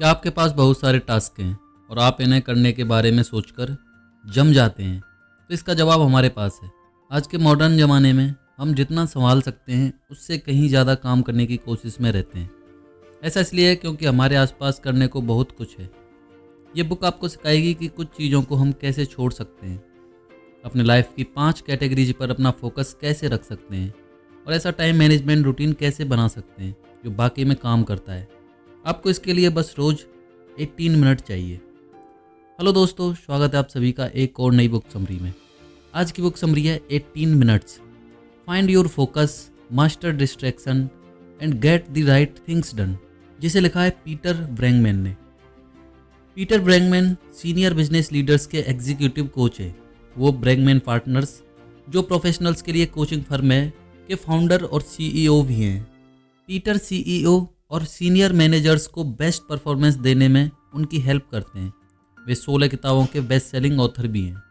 क्या आपके पास बहुत सारे टास्क हैं और आप इन्हें करने के बारे में सोचकर जम जाते हैं? तो इसका जवाब हमारे पास है। आज के मॉडर्न ज़माने में हम जितना संभाल सकते हैं उससे कहीं ज़्यादा काम करने की कोशिश में रहते हैं। ऐसा इसलिए है क्योंकि हमारे आसपास करने को बहुत कुछ है। ये बुक आपको सिखाएगी कि कुछ चीज़ों को हम कैसे छोड़ सकते हैं, अपने लाइफ की 5 कैटेगरीज पर अपना फोकस कैसे रख सकते हैं और ऐसा टाइम मैनेजमेंट रूटीन कैसे बना सकते हैं जो बाकी में काम करता है। आपको इसके लिए बस रोज़ 18 मिनट चाहिए। हेलो दोस्तों, स्वागत है आप सभी का एक और नई बुक समरी में। आज की बुक समरी है 18 minutes, find your focus, master distraction and get the right things done, जिसे लिखा है पीटर ब्रैंगमैन ने। पीटर ब्रैंगमैन सीनियर बिजनेस लीडर्स के एग्जीक्यूटिव कोच है। वो ब्रैंगमैन पार्टनर्स, जो प्रोफेशनल्स के लिए कोचिंग फर्म है, के फाउंडर और सीईओ भी हैं। पीटर सीईओ और सीनियर मैनेजर्स को बेस्ट परफॉर्मेंस देने में उनकी हेल्प करते हैं। वे 16 किताबों के बेस्ट सेलिंग ऑथर भी हैं।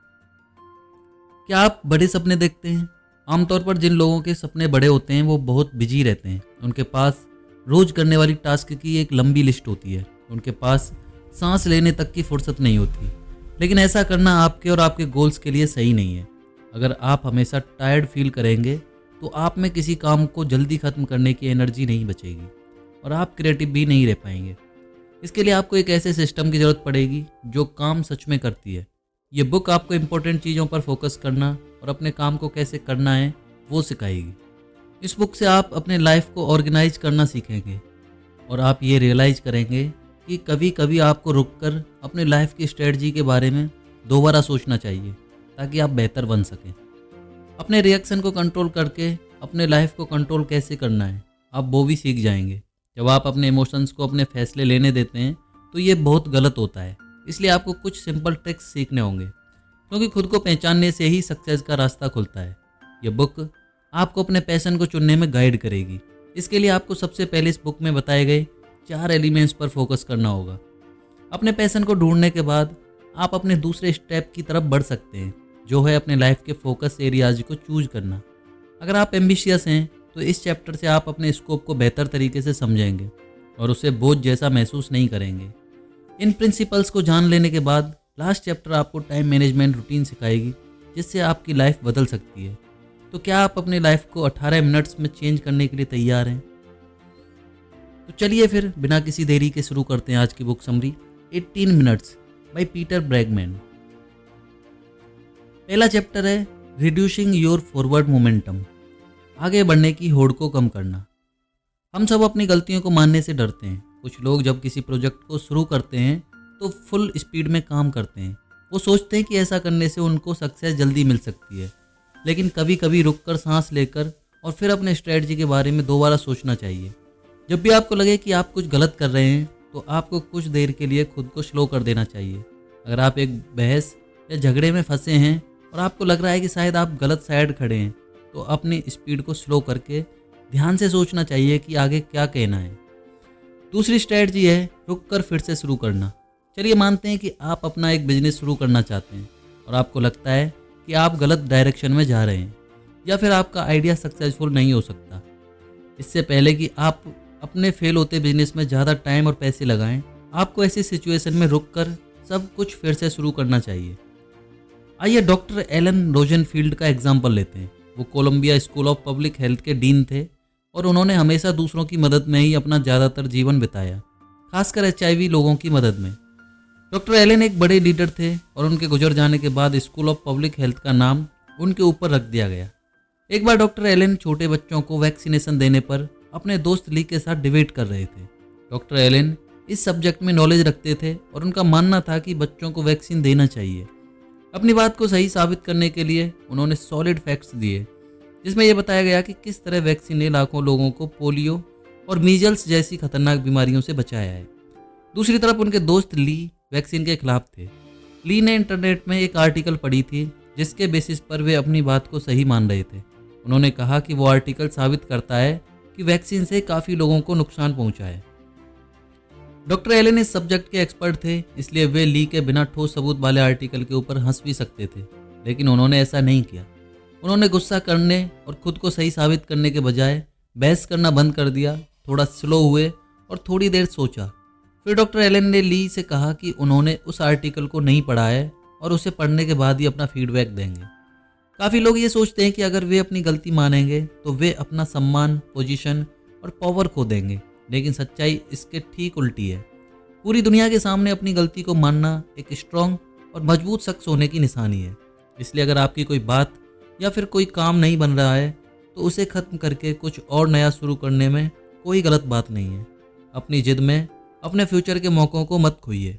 क्या आप बड़े सपने देखते हैं? आमतौर पर जिन लोगों के सपने बड़े होते हैं वो बहुत बिजी रहते हैं। उनके पास रोज करने वाली टास्क की एक लंबी लिस्ट होती है। उनके पास सांस लेने तक की फुर्सत नहीं होती। लेकिन ऐसा करना आपके और आपके गोल्स के लिए सही नहीं है। अगर आप हमेशा टायर्ड फील करेंगे तो आप में किसी काम को जल्दी खत्म करने की एनर्जी नहीं बचेगी और आप क्रिएटिव भी नहीं रह पाएंगे। इसके लिए आपको एक ऐसे सिस्टम की ज़रूरत पड़ेगी जो काम सच में करती है। ये बुक आपको इम्पोर्टेंट चीज़ों पर फोकस करना और अपने काम को कैसे करना है वो सिखाएगी। इस बुक से आप अपने लाइफ को ऑर्गेनाइज करना सीखेंगे और आप ये रियलाइज़ करेंगे कि कभी कभी आपको रुककर अपने लाइफ की स्ट्रेटजी के बारे में दोबारा सोचना चाहिए ताकि आप बेहतर बन सकें। अपने रिएक्शन को कंट्रोल करके अपने लाइफ को कंट्रोल कैसे करना है आप वो भी सीख जाएंगे। जब आप अपने इमोशंस को अपने फैसले लेने देते हैं तो ये बहुत गलत होता है। इसलिए आपको कुछ सिंपल ट्रिक्स सीखने होंगे, क्योंकि खुद को पहचानने से ही सक्सेस का रास्ता खुलता है। ये बुक आपको अपने पैशन को चुनने में गाइड करेगी। इसके लिए आपको सबसे पहले इस बुक में बताए गए 4 एलिमेंट्स पर फोकस करना होगा। अपने पैशन को ढूंढने के बाद आप अपने दूसरे स्टेप की तरफ बढ़ सकते हैं, जो है अपने लाइफ के फोकस एरियाज को चूज करना। अगर आप एम्बिशियस हैं तो इस चैप्टर से आप अपने स्कोप को बेहतर तरीके से समझेंगे और उसे बोझ जैसा महसूस नहीं करेंगे। इन प्रिंसिपल्स को जान लेने के बाद लास्ट चैप्टर आपको टाइम मैनेजमेंट रूटीन सिखाएगी, जिससे आपकी लाइफ बदल सकती है। तो क्या आप अपनी लाइफ को 18 मिनट्स में चेंज करने के लिए तैयार हैं? तो चलिए फिर बिना किसी देरी के शुरू करते हैं आज की book summary 18 minutes by Peter Bregman. पहला चैप्टर है रिड्यूसिंग योर फॉरवर्ड मोमेंटम, आगे बढ़ने की होड़ को कम करना। हम सब अपनी गलतियों को मानने से डरते हैं। कुछ लोग जब किसी प्रोजेक्ट को शुरू करते हैं तो फुल स्पीड में काम करते हैं। वो सोचते हैं कि ऐसा करने से उनको सक्सेस जल्दी मिल सकती है। लेकिन कभी कभी रुककर सांस लेकर और फिर अपने स्ट्रेटजी के बारे में दोबारा सोचना चाहिए। जब भी आपको लगे कि आप कुछ गलत कर रहे हैं तो आपको कुछ देर के लिए खुद को स्लो कर देना चाहिए। अगर आप एक बहस या झगड़े में फंसे हैं और आपको लग रहा है कि शायद आप गलत साइड खड़े हैं, तो अपनी स्पीड को स्लो करके ध्यान से सोचना चाहिए कि आगे क्या कहना है। दूसरी स्ट्रेटजी है रुककर फिर से शुरू करना। चलिए मानते हैं कि आप अपना एक बिजनेस शुरू करना चाहते हैं और आपको लगता है कि आप गलत डायरेक्शन में जा रहे हैं या फिर आपका आइडिया सक्सेसफुल नहीं हो सकता। इससे पहले कि आप अपने फेल होते बिजनेस में ज़्यादा टाइम और पैसे लगाएं, आपको ऐसी सिचुएशन में रुककर सब कुछ फिर से शुरू करना चाहिए। आइए डॉक्टर एलन रोजनफील्ड का एग्जाम्पल लेते हैं। वो Columbia school of public health के डीन थे और उन्होंने हमेशा दूसरों की मदद में ही अपना ज़्यादातर जीवन बिताया, खासकर HIV लोगों की मदद में। डॉक्टर एलन एक बड़े लीडर थे और उनके गुजर जाने के बाद स्कूल ऑफ पब्लिक हेल्थ का नाम उनके ऊपर रख दिया गया। एक बार डॉक्टर एलन छोटे बच्चों को वैक्सीनेशन देने पर अपने दोस्त ली के साथ डिबेट कर रहे थे। डॉक्टर एलन इस सब्जेक्ट में नॉलेज रखते थे और उनका मानना था कि बच्चों को वैक्सीन देना चाहिए। अपनी बात को सही साबित करने के लिए उन्होंने सॉलिड फैक्ट्स दिए, जिसमें यह बताया गया कि किस तरह वैक्सीन ने लाखों लोगों को पोलियो और मीजल्स जैसी खतरनाक बीमारियों से बचाया है। दूसरी तरफ उनके दोस्त ली वैक्सीन के खिलाफ थे। ली ने इंटरनेट में एक आर्टिकल पढ़ी थी जिसके बेसिस पर वे अपनी बात को सही मान रहे थे। उन्होंने कहा कि वो आर्टिकल साबित करता है कि वैक्सीन से काफ़ी लोगों को नुकसान पहुंचा है। डॉक्टर एलन इस सब्जेक्ट के एक्सपर्ट थे, इसलिए वे ली के बिना ठोस सबूत वाले आर्टिकल के ऊपर हंस भी सकते थे, लेकिन उन्होंने ऐसा नहीं किया। उन्होंने गुस्सा करने और खुद को सही साबित करने के बजाय बहस करना बंद कर दिया। थोड़ा स्लो हुए और थोड़ी देर सोचा। फिर डॉक्टर एलन ने ली से कहा कि उन्होंने उस आर्टिकल को नहीं पढ़ा है और उसे पढ़ने के बाद ही अपना फीडबैक देंगे। काफ़ी लोग ये सोचते हैं कि अगर वे अपनी गलती मानेंगे तो वे अपना सम्मान, पोजीशन और पावर खो देंगे, लेकिन सच्चाई इसके ठीक उल्टी है। पूरी दुनिया के सामने अपनी गलती को मानना एक स्ट्रॉन्ग और मजबूत शख्स होने की निशानी है। इसलिए अगर आपकी कोई बात या फिर कोई काम नहीं बन रहा है तो उसे ख़त्म करके कुछ और नया शुरू करने में कोई गलत बात नहीं है। अपनी जिद में अपने फ्यूचर के मौक़ों को मत खोइए।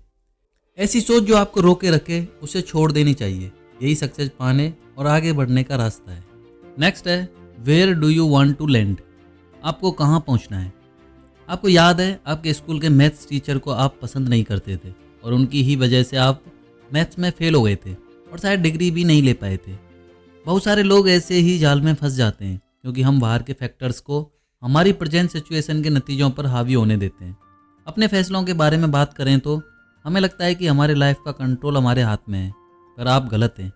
ऐसी सोच जो आपको रोके रखे उसे छोड़ देनी चाहिए। यही सक्सेस पाने और आगे बढ़ने का रास्ता है। नेक्स्ट है, where do you want to land? आपको कहाँ पहुँचना है? आपको याद है आपके स्कूल के मैथ्स टीचर को आप पसंद नहीं करते थे और उनकी ही वजह से आप मैथ्स में फेल हो गए थे और शायद डिग्री भी नहीं ले पाए थे। बहुत सारे लोग ऐसे ही जाल में फंस जाते हैं क्योंकि हम बाहर के फैक्टर्स को हमारी प्रेजेंट सिचुएशन के नतीजों पर हावी होने देते हैं। अपने फैसलों के बारे में बात करें तो हमें लगता है कि हमारे लाइफ का कंट्रोल हमारे हाथ में है, पर आप गलत हैं।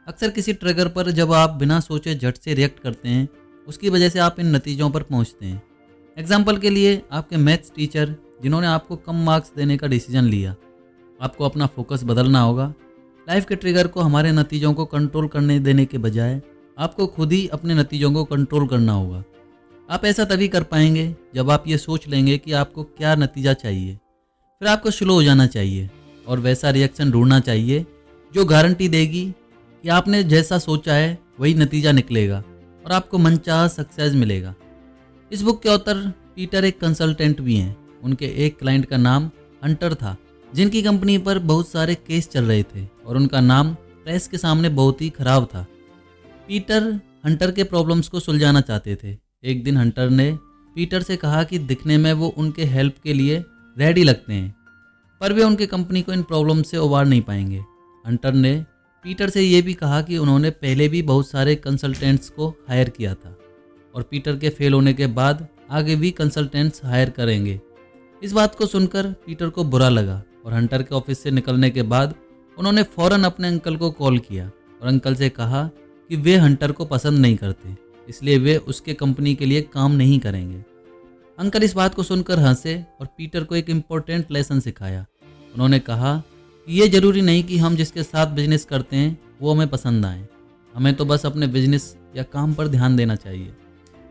अक्सर किसी ट्रिगर पर जब आप बिना सोचे झट से रिएक्ट करते हैं, उसकी वजह से आप इन नतीजों पर पहुंचते हैं। एग्जाम्पल के लिए आपके मैथ्स टीचर जिन्होंने आपको कम मार्क्स देने का डिसीजन लिया। आपको अपना फोकस बदलना होगा। लाइफ के ट्रिगर को हमारे नतीजों को कंट्रोल करने देने के बजाय आपको खुद ही अपने नतीजों को कंट्रोल करना होगा। आप ऐसा तभी कर पाएंगे जब आप ये सोच लेंगे कि आपको क्या नतीजा चाहिए। फिर आपको स्लो हो जाना चाहिए और वैसा रिएक्शन ढूंढना चाहिए जो गारंटी देगी कि आपने जैसा सोचा है वही नतीजा निकलेगा और आपको मनचाहा सक्सेस मिलेगा। इस बुक के ऑथर पीटर एक कंसल्टेंट भी हैं। उनके एक क्लाइंट का नाम हंटर था, जिनकी कंपनी पर बहुत सारे केस चल रहे थे और उनका नाम प्रेस के सामने बहुत ही खराब था। पीटर हंटर के प्रॉब्लम्स को सुलझाना चाहते थे। एक दिन हंटर ने पीटर से कहा कि दिखने में वो उनके हेल्प के लिए रेडी लगते हैं, पर वे उनके कंपनी को इन प्रॉब्लम से उबार नहीं पाएंगे। हंटर ने पीटर से ये भी कहा कि उन्होंने पहले भी बहुत सारे कंसल्टेंट्स को हायर किया था और पीटर के फेल होने के बाद आगे भी कंसल्टेंट्स हायर करेंगे। इस बात को सुनकर पीटर को बुरा लगा और हंटर के ऑफिस से निकलने के बाद उन्होंने फ़ौरन अपने अंकल को कॉल किया और अंकल से कहा कि वे हंटर को पसंद नहीं करते, इसलिए वे उसके कंपनी के लिए काम नहीं करेंगे। अंकल इस बात को सुनकर हंसे और पीटर को एक इम्पोर्टेंट लेसन सिखाया। उन्होंने कहा कि ये ज़रूरी नहीं कि हम जिसके साथ बिजनेस करते हैं वो हमें पसंद आए, हमें तो बस अपने बिजनेस या काम पर ध्यान देना चाहिए।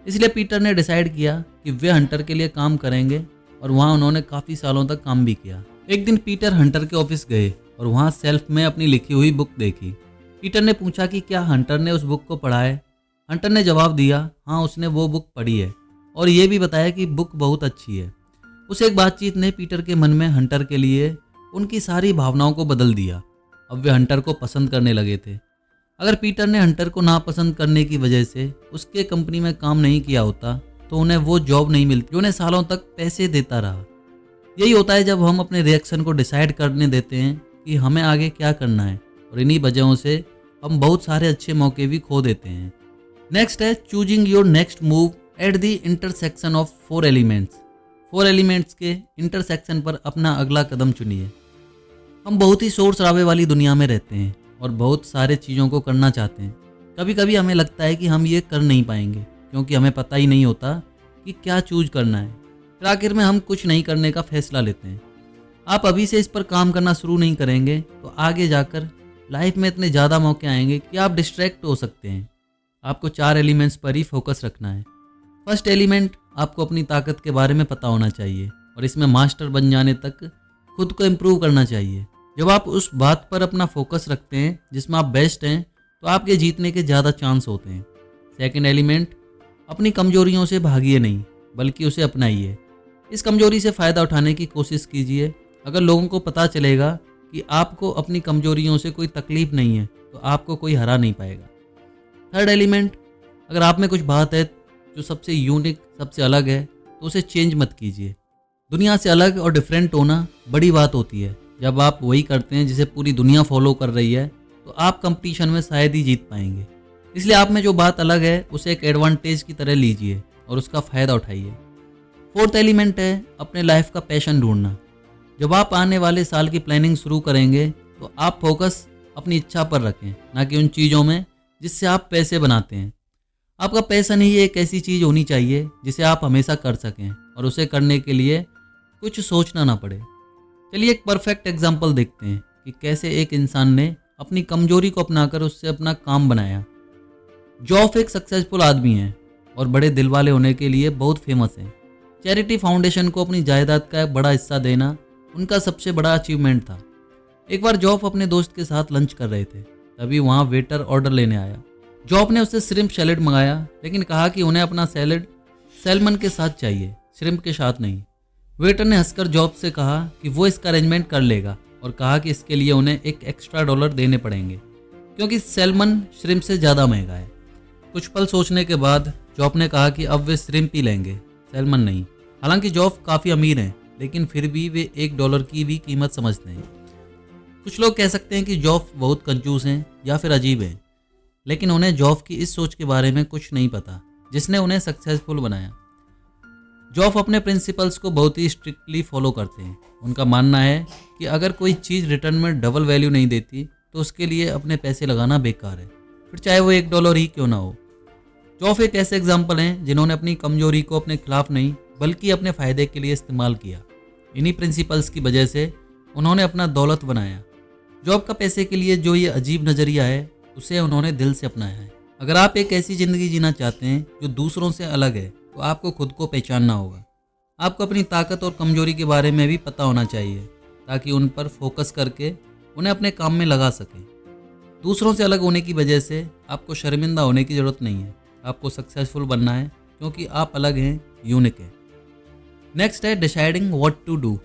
इसलिए पीटर ने डिसाइड किया कि वे हंटर के लिए काम करेंगे और वहाँ उन्होंने काफ़ी सालों तक काम भी किया। एक दिन पीटर हंटर के ऑफिस गए और वहाँ सेल्फ में अपनी लिखी हुई बुक देखी। पीटर ने पूछा कि क्या हंटर ने उस बुक को पढ़ा है। हंटर ने जवाब दिया, हाँ उसने वो बुक पढ़ी है और ये भी बताया कि बुक बहुत अच्छी है। उस एक बातचीत ने पीटर के मन में हंटर के लिए उनकी सारी भावनाओं को बदल दिया। अब वे हंटर को पसंद करने लगे थे। अगर पीटर ने हंटर को नापसंद करने की वजह से उसके कंपनी में काम नहीं किया होता तो उन्हें वो जॉब नहीं मिलती जो उन्हें सालों तक पैसे देता रहा। यही होता है जब हम अपने रिएक्शन को डिसाइड करने देते हैं कि हमें आगे क्या करना है, और इन्हीं वजहों से हम बहुत सारे अच्छे मौके भी खो देते हैं। नेक्स्ट है choosing your next move at the intersection of 4 elements. 4 elements के इंटरसेक्शन पर अपना अगला कदम चुनिए। हम बहुत ही शोर शराबे वाली दुनिया में रहते हैं और बहुत सारे चीज़ों को करना चाहते हैं। कभी कभी हमें लगता है कि हम ये कर नहीं पाएंगे क्योंकि हमें पता ही नहीं होता कि क्या चूज करना है। फिर आखिर में हम कुछ नहीं करने का फैसला लेते हैं। आप अभी से इस पर काम करना शुरू नहीं करेंगे तो आगे जाकर लाइफ में इतने ज़्यादा मौके आएंगे कि आप डिस्ट्रैक्ट हो सकते हैं। आपको 4 एलिमेंट्स पर ही फोकस रखना है। फर्स्ट एलिमेंट, आपको अपनी ताकत के बारे में पता होना चाहिए और इसमें मास्टर बन जाने तक खुद को इम्प्रूव करना चाहिए। जब आप उस बात पर अपना फोकस रखते हैं जिसमें आप बेस्ट हैं तो आपके जीतने के ज़्यादा चांस होते हैं। सेकंड एलिमेंट, अपनी कमजोरियों से भागिए नहीं बल्कि उसे अपनाइए। इस कमजोरी से फ़ायदा उठाने की कोशिश कीजिए। अगर लोगों को पता चलेगा कि आपको अपनी कमजोरियों से कोई तकलीफ नहीं है तो आपको कोई हरा नहीं पाएगा। थर्ड एलिमेंट, अगर आप में कुछ बात है जो सबसे यूनिक, सबसे अलग है तो उसे चेंज मत कीजिए। दुनिया से अलग और डिफरेंट होना बड़ी बात होती है। जब आप वही करते हैं जिसे पूरी दुनिया फॉलो कर रही है तो आप कंपटीशन में शायद ही जीत पाएंगे। इसलिए आप में जो बात अलग है उसे एक एडवांटेज की तरह लीजिए और उसका फ़ायदा उठाइए। फोर्थ एलिमेंट है अपने लाइफ का पैशन ढूंढना। जब आप आने वाले साल की प्लानिंग शुरू करेंगे तो आप फोकस अपनी इच्छा पर रखें, ना कि उन चीज़ों में जिससे आप पैसे बनाते हैं। आपका पैशन ही एक ऐसी चीज़ होनी चाहिए जिसे आप हमेशा कर सकें और उसे करने के लिए कुछ सोचना ना पड़े। चलिए एक परफेक्ट एग्जाम्पल देखते हैं कि कैसे एक इंसान ने अपनी कमजोरी को अपनाकर उससे अपना काम बनाया। जॉफ एक सक्सेसफुल आदमी है और बड़े दिल वाले होने के लिए बहुत फेमस है। चैरिटी फाउंडेशन को अपनी जायदाद का एक बड़ा हिस्सा देना उनका सबसे बड़ा अचीवमेंट था। एक बार जॉफ अपने दोस्त के साथ लंच कर रहे थे, तभी वहाँ वेटर ऑर्डर लेने आया। जॉफ ने उससे श्रिम्प सैलेड मंगाया, लेकिन कहा कि उन्हें अपना सैलेड सैल्मन के साथ चाहिए, श्रिम्प के साथ नहीं। वेटर ने हंसकर जॉफ से कहा कि वो इसका अरेंजमेंट कर लेगा और कहा कि इसके लिए उन्हें एक एक्स्ट्रा डॉलर देने पड़ेंगे क्योंकि सैल्मन श्रिम्प से ज़्यादा महंगा है। कुछ पल सोचने के बाद जॉफ ने कहा कि अब वे श्रिम्प ही लेंगे, सैल्मन नहीं। हालांकि जॉफ काफ़ी अमीर हैं, लेकिन फिर भी वे $1 की भी कीमत समझते हैं। कुछ लोग कह सकते हैं कि जॉफ बहुत कंजूस हैं या फिर अजीब हैं, लेकिन उन्हें जॉफ की इस सोच के बारे में कुछ नहीं पता जिसने उन्हें सक्सेसफुल बनाया। जॉफ अपने प्रिंसिपल्स को बहुत ही स्ट्रिक्टली फॉलो करते हैं। उनका मानना है कि अगर कोई चीज़ रिटर्न में डबल वैल्यू नहीं देती तो उसके लिए अपने पैसे लगाना बेकार है, फिर चाहे वो $1 ही क्यों ना हो। जॉफ एक ऐसे एग्जाम्पल हैं जिन्होंने अपनी कमजोरी को अपने खिलाफ नहीं बल्कि अपने फ़ायदे के लिए इस्तेमाल किया। इन्हीं प्रिंसिपल्स की वजह से उन्होंने अपना दौलत बनाया। जॉब का पैसे के लिए जो ये अजीब नज़रिया है उसे उन्होंने दिल से अपनाया है। अगर आप एक ऐसी ज़िंदगी जीना चाहते हैं जो दूसरों से अलग है तो आपको खुद को पहचानना होगा। आपको अपनी ताकत और कमजोरी के बारे में भी पता होना चाहिए ताकि उन पर फोकस करके उन्हें अपने काम में लगा सकें। दूसरों से अलग होने की वजह से आपको शर्मिंदा होने की ज़रूरत नहीं है। आपको सक्सेसफुल बनना है क्योंकि आप अलग हैं, यूनिक हैं। नेक्स्ट है डिसाइडिंग व्हाट टू डू।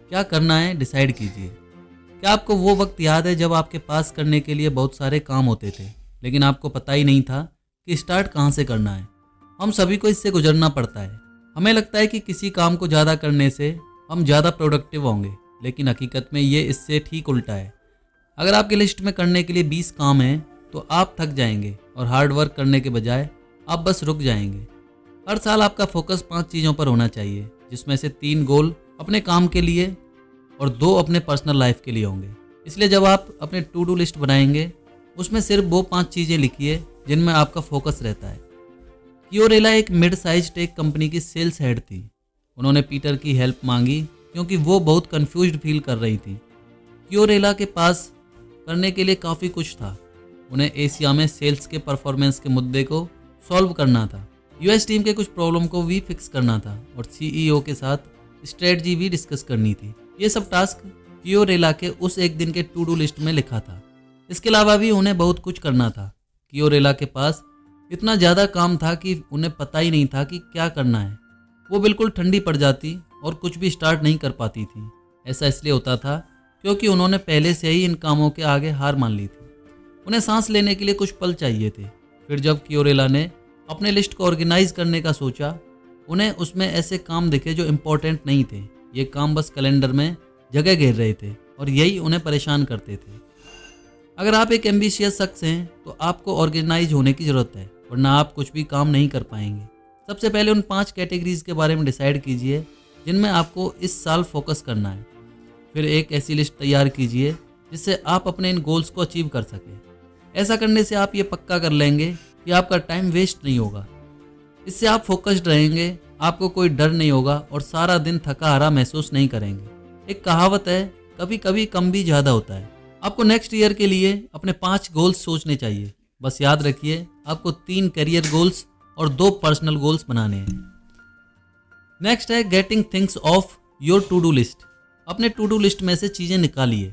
क्या करना है डिसाइड कीजिए। क्या आपको वो वक्त याद है जब आपके पास करने के लिए बहुत सारे काम होते थे, लेकिन आपको पता ही नहीं था कि स्टार्ट कहाँ से करना है? हम सभी को इससे गुजरना पड़ता है। हमें लगता है कि किसी काम को ज़्यादा करने से हम ज़्यादा प्रोडक्टिव होंगे, लेकिन हकीकत में ये इससे ठीक उल्टा है। अगर आपकी लिस्ट में करने के लिए 20 काम हैं तो आप थक जाएंगे और हार्ड वर्क करने के बजाय आप बस रुक जाएंगे। हर साल आपका फोकस 5 चीज़ों पर होना चाहिए, जिसमें से 3 गोल अपने काम के लिए और 2 अपने पर्सनल लाइफ के लिए होंगे। इसलिए जब आप अपने टू डू लिस्ट बनाएंगे उसमें सिर्फ वो 5 चीज़ें लिखिए जिनमें आपका फोकस रहता है। कियोरेला एक मिड साइज टेक कंपनी की सेल्स हेड थी। उन्होंने पीटर की हेल्प मांगी क्योंकि वो बहुत कंफ्यूज्ड फील कर रही थी। कियोरेला के पास करने के लिए काफ़ी कुछ था। उन्हें एशिया में सेल्स के परफॉर्मेंस के मुद्दे को सॉल्व करना था, यूएस टीम के कुछ प्रॉब्लम को भी फिक्स करना था और सीईओ के साथ स्ट्रेटजी भी डिस्कस करनी थी। ये सब टास्क कियोरेला के उस एक दिन के टू डू लिस्ट में लिखा था। इसके अलावा भी उन्हें बहुत कुछ करना था। कियोरेला के पास इतना ज़्यादा काम था कि उन्हें पता ही नहीं था कि क्या करना है। वो बिल्कुल ठंडी पड़ जाती और कुछ भी स्टार्ट नहीं कर पाती थी। ऐसा इसलिए होता था क्योंकि उन्होंने पहले से ही इन कामों के आगे हार मान ली थी। उन्हें सांस लेने के लिए कुछ पल चाहिए थे। फिर जब कियोरेला ने अपने लिस्ट को ऑर्गेनाइज करने का सोचा, उन्हें उसमें ऐसे काम दिखे जो इम्पोर्टेंट नहीं थे। ये काम बस कैलेंडर में जगह घेर रहे थे और यही उन्हें परेशान करते थे। अगर आप एक एम्बिशियस शख्स हैं तो आपको ऑर्गेनाइज होने की ज़रूरत है, वरना आप कुछ भी काम नहीं कर पाएंगे। सबसे पहले उन 5 कैटेगरीज के बारे में डिसाइड कीजिए जिनमें आपको इस साल फोकस करना है। फिर एक ऐसी लिस्ट तैयार कीजिए जिससे आप अपने इन गोल्स को अचीव कर सकें। ऐसा करने से आप ये पक्का कर लेंगे कि आपका टाइम वेस्ट नहीं होगा। इससे आप फोकस्ड रहेंगे, आपको कोई डर नहीं होगा और सारा दिन थका हारा महसूस नहीं करेंगे। एक कहावत है, कभी कभी कम भी ज़्यादा होता है। आपको नेक्स्ट ईयर के लिए अपने 5 गोल्स सोचने चाहिए। बस याद रखिए, आपको 3 करियर गोल्स और 2 पर्सनल गोल्स बनाने हैं। नेक्स्ट है getting things off your to do list. अपने टू डू लिस्ट में से चीज़ें निकालिए।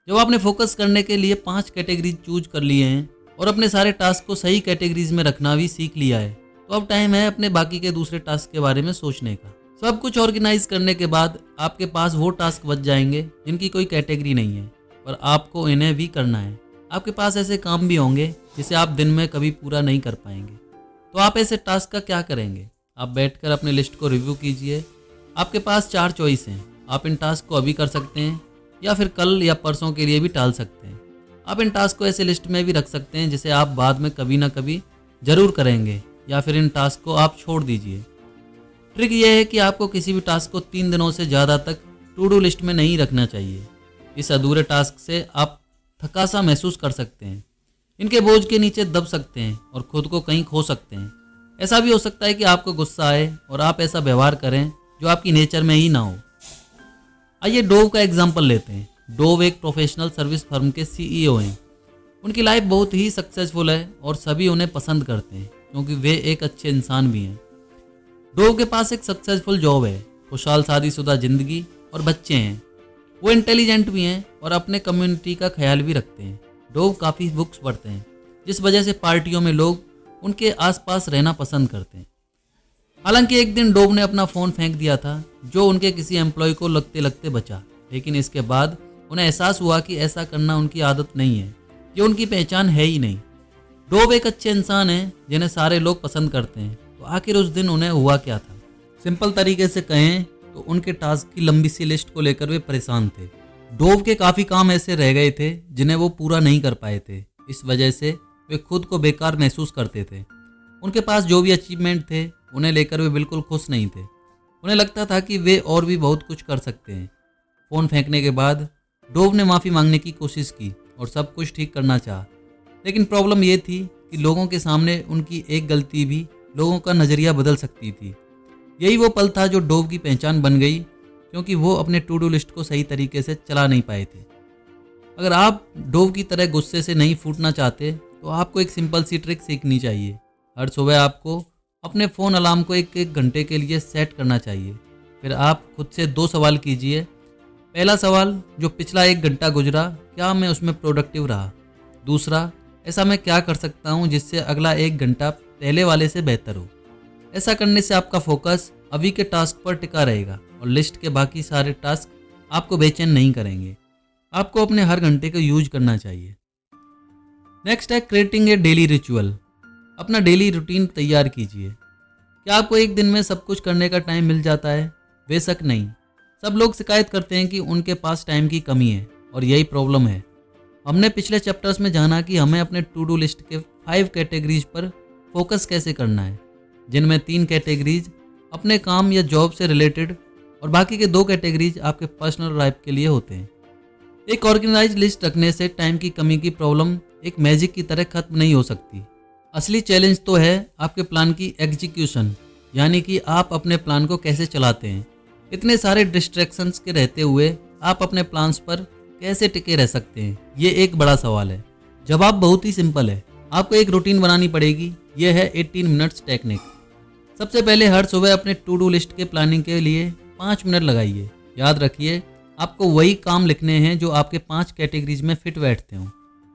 जब आपने फोकस करने के लिए 5 कैटेगरीज चूज कर लिए हैं और अपने सारे टास्क को सही कैटेगरीज में रखना भी सीख लिया है, तो अब टाइम है अपने बाकी के दूसरे टास्क के बारे में सोचने का। सब कुछ ऑर्गेनाइज करने के बाद आपके पास वो टास्क बच जाएंगे जिनकी कोई कैटेगरी नहीं है, पर आपको इन्हें भी करना है। आपके पास ऐसे काम भी होंगे जिसे आप दिन में कभी पूरा नहीं कर पाएंगे। तो आप ऐसे टास्क का क्या करेंगे? आप बैठकर अपने लिस्ट को रिव्यू कीजिए। आपके पास 4 चॉइस हैं। आप इन टास्क को अभी कर सकते हैं या फिर कल या परसों के लिए भी टाल सकते हैं। आप इन टास्क को ऐसे लिस्ट में भी रख सकते हैं जिसे आप बाद में कभी ना कभी ज़रूर करेंगे, या फिर इन टास्क को आप छोड़ दीजिए। ट्रिक यह है कि आपको किसी भी टास्क को 3 दिनों से ज़्यादा तक टू डू लिस्ट में नहीं रखना चाहिए। इस अधूरे टास्क से आप थकासा महसूस कर सकते हैं, इनके बोझ के नीचे दब सकते हैं और खुद को कहीं खो सकते हैं। ऐसा भी हो सकता है कि आपको गुस्सा आए और आप ऐसा व्यवहार करें जो आपकी नेचर में ही ना हो। आइए डोव का एग्जाम्पल लेते हैं। डोव एक प्रोफेशनल सर्विस फर्म के सीईओ हैं। उनकी लाइफ बहुत ही सक्सेसफुल है और सभी उन्हें पसंद करते हैं क्योंकि वे एक अच्छे इंसान भी हैं। डोव के पास एक सक्सेसफुल जॉब है, खुशहाल शादीशुदा जिंदगी और बच्चे हैं। वो इंटेलिजेंट भी हैं और अपने कम्युनिटी का ख्याल भी रखते हैं। डोव काफ़ी बुक्स पढ़ते हैं जिस वजह से पार्टियों में लोग उनके आसपास रहना पसंद करते हैं। हालांकि एक दिन डोव ने अपना फ़ोन फेंक दिया था जो उनके किसी एम्प्लॉय को लगते लगते बचा, लेकिन इसके बाद उन्हें एहसास हुआ कि ऐसा करना उनकी आदत नहीं है, ये उनकी पहचान है ही नहीं। डोव एक अच्छे इंसान हैं जिन्हें सारे लोग पसंद करते हैं। तो आखिर उस दिन उन्हें हुआ क्या था? सिंपल तरीके से कहें तो उनके टास्क की लंबी सी लिस्ट को लेकर वे परेशान थे। डोव के काफ़ी काम ऐसे रह गए थे जिन्हें वो पूरा नहीं कर पाए थे। इस वजह से वे खुद को बेकार महसूस करते थे। उनके पास जो भी अचीवमेंट थे उन्हें लेकर वे बिल्कुल खुश नहीं थे। उन्हें लगता था कि वे और भी बहुत कुछ कर सकते हैं। फ़ोन फेंकने के बाद डोव ने माफ़ी मांगने की कोशिश की और सब कुछ ठीक करना चाहा, लेकिन प्रॉब्लम ये थी कि लोगों के सामने उनकी एक गलती भी लोगों का नज़रिया बदल सकती थी। यही वो पल था जो डोव की पहचान बन गई क्योंकि वो अपने टू डू लिस्ट को सही तरीके से चला नहीं पाए थे। अगर आप डोव की तरह गुस्से से नहीं फूटना चाहते तो आपको एक सिंपल सी ट्रिक सीखनी चाहिए। हर सुबह आपको अपने फ़ोन अलार्म को एक घंटे के लिए सेट करना चाहिए। फिर आप खुद से 2 सवाल कीजिए। पहला सवाल, जो पिछला 1 घंटा गुजरा क्या मैं उसमें प्रोडक्टिव रहा? दूसरा, ऐसा मैं क्या कर सकता हूँ जिससे अगला 1 घंटा पहले वाले से बेहतर हो? ऐसा करने से आपका फोकस अभी के टास्क पर टिका रहेगा और लिस्ट के बाकी सारे टास्क आपको बेचैन नहीं करेंगे। आपको अपने हर घंटे को यूज करना चाहिए। नेक्स्ट है क्रिएटिंग ए डेली रिचुअल। अपना डेली रूटीन तैयार कीजिए। क्या आपको एक दिन में सब कुछ करने का टाइम मिल जाता है? बेशक नहीं। सब लोग शिकायत करते हैं कि उनके पास टाइम की कमी है और यही प्रॉब्लम है। हमने पिछले चैप्टर्स में जाना कि हमें अपने टू डू लिस्ट के 5 कैटेगरीज पर फोकस कैसे करना है, जिनमें 3 कैटेगरीज अपने काम या जॉब से रिलेटेड और बाकी के 2 कैटेगरीज आपके पर्सनल लाइफ के लिए होते हैं। एक ऑर्गेनाइज लिस्ट रखने से टाइम की कमी की प्रॉब्लम एक मैजिक की तरह खत्म नहीं हो सकती। असली चैलेंज तो है आपके प्लान की एग्जीक्यूशन, यानी कि आप अपने प्लान को कैसे चलाते हैं। इतने सारे डिस्ट्रैक्शंस के रहते हुए आप अपने प्लान्स पर कैसे टिके रह सकते हैं, ये एक बड़ा सवाल है। जवाब बहुत ही सिंपल है। आपको एक रूटीन बनानी पड़ेगी। यह है 18 मिनट्स टेक्निक। सबसे पहले हर सुबह अपने टू डू लिस्ट के प्लानिंग के लिए 5 मिनट लगाइए। याद रखिए आपको वही काम लिखने हैं जो आपके 5 कैटेगरीज में फिट बैठते हों।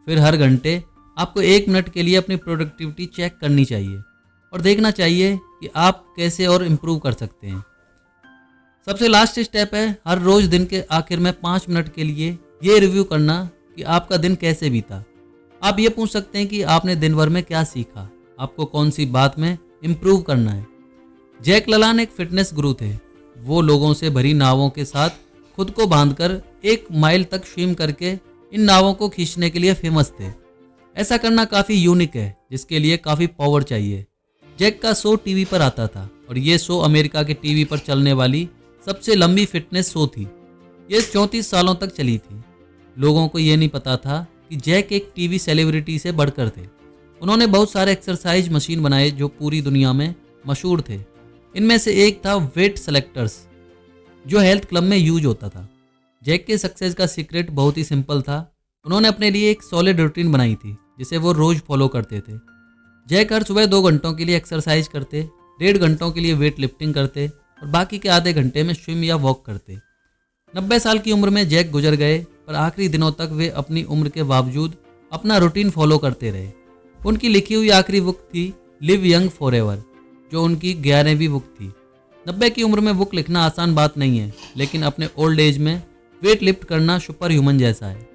फिर हर घंटे आपको 1 मिनट के लिए अपनी प्रोडक्टिविटी चेक करनी चाहिए और देखना चाहिए कि आप कैसे और इम्प्रूव कर सकते हैं। सबसे लास्ट स्टेप है हर रोज दिन के आखिर में 5 मिनट के लिए ये रिव्यू करना कि आपका दिन कैसे बीता। आप ये पूछ सकते हैं कि आपने दिन भर में क्या सीखा, आपको कौन सी बात में इम्प्रूव करना है। जैक ललान एक फिटनेस गुरु थे। वो लोगों से भरी नावों के साथ खुद को बांधकर 1 माइल तक स्विम करके इन नावों को खींचने के लिए फेमस थे। ऐसा करना काफ़ी यूनिक है, जिसके लिए काफ़ी पावर चाहिए। जैक का शो टीवी पर आता था और ये शो अमेरिका के टीवी पर चलने वाली सबसे लंबी फिटनेस शो थी। ये 34 सालों तक चली थी। लोगों को ये नहीं पता था कि जैक एक टीवी सेलिब्रिटी से बढ़कर थे। उन्होंने बहुत सारे एक्सरसाइज मशीन बनाए जो पूरी दुनिया में मशहूर थे। इनमें से एक था वेट सेलेक्टर्स, जो हेल्थ क्लब में यूज होता था। जैक के सक्सेस का सीक्रेट बहुत ही सिंपल था। उन्होंने अपने लिए एक सॉलिड रूटीन बनाई थी जिसे वो रोज फॉलो करते थे। जैक हर सुबह 2 घंटों के लिए एक्सरसाइज करते, 1.5 घंटों के लिए वेट लिफ्टिंग करते और बाकी के आधे घंटे में स्विम या वॉक करते। 90 साल की उम्र में जैक गुजर गए, पर आखिरी दिनों तक वे अपनी उम्र के बावजूद अपना रूटीन फॉलो करते रहे। उनकी लिखी हुई आखिरी बुक थी लिव यंग फॉरएवर, जो उनकी 11वीं बुक थी। 90 की उम्र में बुक लिखना आसान बात नहीं है, लेकिन अपने ओल्ड एज में वेट लिफ्ट करना सुपर ह्यूमन जैसा है।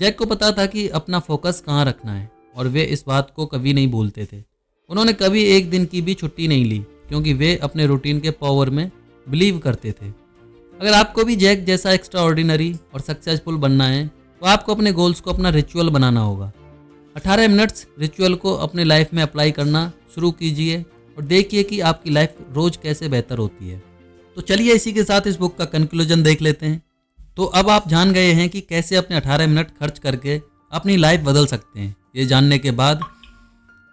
जैक को पता था कि अपना फोकस कहाँ रखना है और वे इस बात को कभी नहीं भूलते थे। उन्होंने कभी एक दिन की भी छुट्टी नहीं ली क्योंकि वे अपने रूटीन के पावर में बिलीव करते थे। अगर आपको भी जैक जैसा एक्स्ट्रा ऑर्डिनरी और सक्सेसफुल बनना है तो आपको अपने गोल्स को अपना रिचुअल बनाना होगा। 18 मिनट्स रिचुअल को अपने लाइफ में अप्लाई करना शुरू कीजिए और देखिए कि आपकी लाइफ रोज कैसे बेहतर होती है। तो चलिए इसी के साथ इस बुक का कंक्लूजन देख लेते हैं। तो अब आप जान गए हैं कि कैसे अपने 18 मिनट खर्च करके अपनी लाइफ बदल सकते हैं। ये जानने के बाद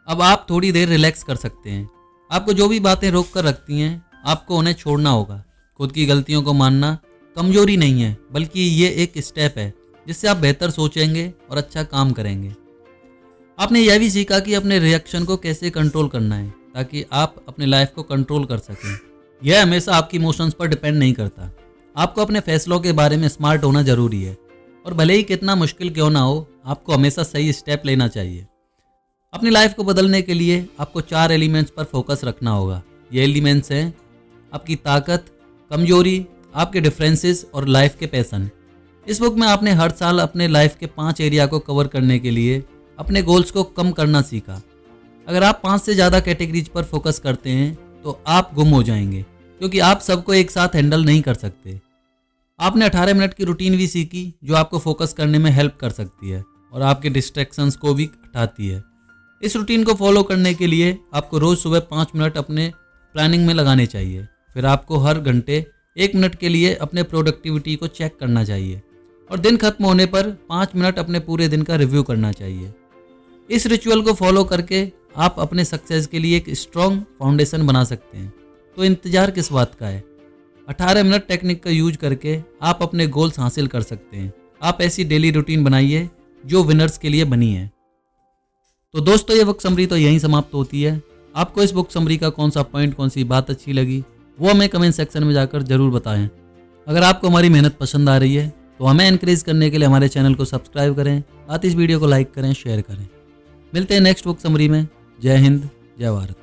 अब आप थोड़ी देर रिलैक्स कर सकते हैं। आपको जो भी बातें रोक कर रखती हैं आपको उन्हें छोड़ना होगा। खुद की गलतियों को मानना कमजोरी नहीं है, बल्कि ये एक स्टेप है जिससे आप बेहतर सोचेंगे और अच्छा काम करेंगे। आपने यह भी सीखा कि अपने रिएक्शन को कैसे कंट्रोल करना है ताकि आप अपने लाइफ को कंट्रोल कर सकें। यह हमेशा आपकी इमोशंस पर डिपेंड नहीं करता। आपको अपने फैसलों के बारे में स्मार्ट होना जरूरी है और भले ही कितना मुश्किल क्यों ना हो, आपको हमेशा सही स्टेप लेना चाहिए। अपनी लाइफ को बदलने के लिए आपको 4 एलिमेंट्स पर फोकस रखना होगा। ये एलिमेंट्स हैं आपकी ताकत, कमजोरी, आपके डिफरेंसेस और लाइफ के पैशन। इस बुक में आपने हर साल अपने लाइफ के 5 एरिया को कवर करने के लिए अपने गोल्स को कम करना सीखा। अगर आप 5 से ज़्यादा कैटेगरीज पर फोकस करते हैं तो आप गुम हो जाएंगे, क्योंकि आप सबको एक साथ हैंडल नहीं कर सकते। आपने 18 मिनट की रूटीन भी सीखी जो आपको फोकस करने में हेल्प कर सकती है और आपके डिस्ट्रैक्शंस को भी हटाती है। इस रूटीन को फॉलो करने के लिए आपको रोज़ सुबह 5 मिनट अपने प्लानिंग में लगाने चाहिए। फिर आपको हर घंटे 1 मिनट के लिए अपने प्रोडक्टिविटी को चेक करना चाहिए और दिन खत्म होने पर 5 मिनट अपने पूरे दिन का रिव्यू करना चाहिए। इस रिचुअल को फॉलो करके आप अपने सक्सेस के लिए एक स्ट्रॉन्ग फाउंडेशन बना सकते हैं। तो इंतजार किस बात का है? 18 मिनट टेक्निक का यूज करके आप अपने गोल्स हासिल कर सकते हैं। आप ऐसी डेली रूटीन बनाइए जो विनर्स के लिए बनी है। तो दोस्तों, ये बुक समरी तो यहीं समाप्त होती है। आपको इस बुक समरी का कौन सा पॉइंट, कौन सी बात अच्छी लगी, वो हमें कमेंट सेक्शन में जाकर जरूर बताएं। अगर आपको हमारी मेहनत पसंद आ रही है तो हमें एनकरेज करने के लिए हमारे चैनल को सब्सक्राइब करें, साथ इस वीडियो को लाइक करें, शेयर करें। मिलते हैं नेक्स्ट बुक समरी में। जय हिंद, जय भारत।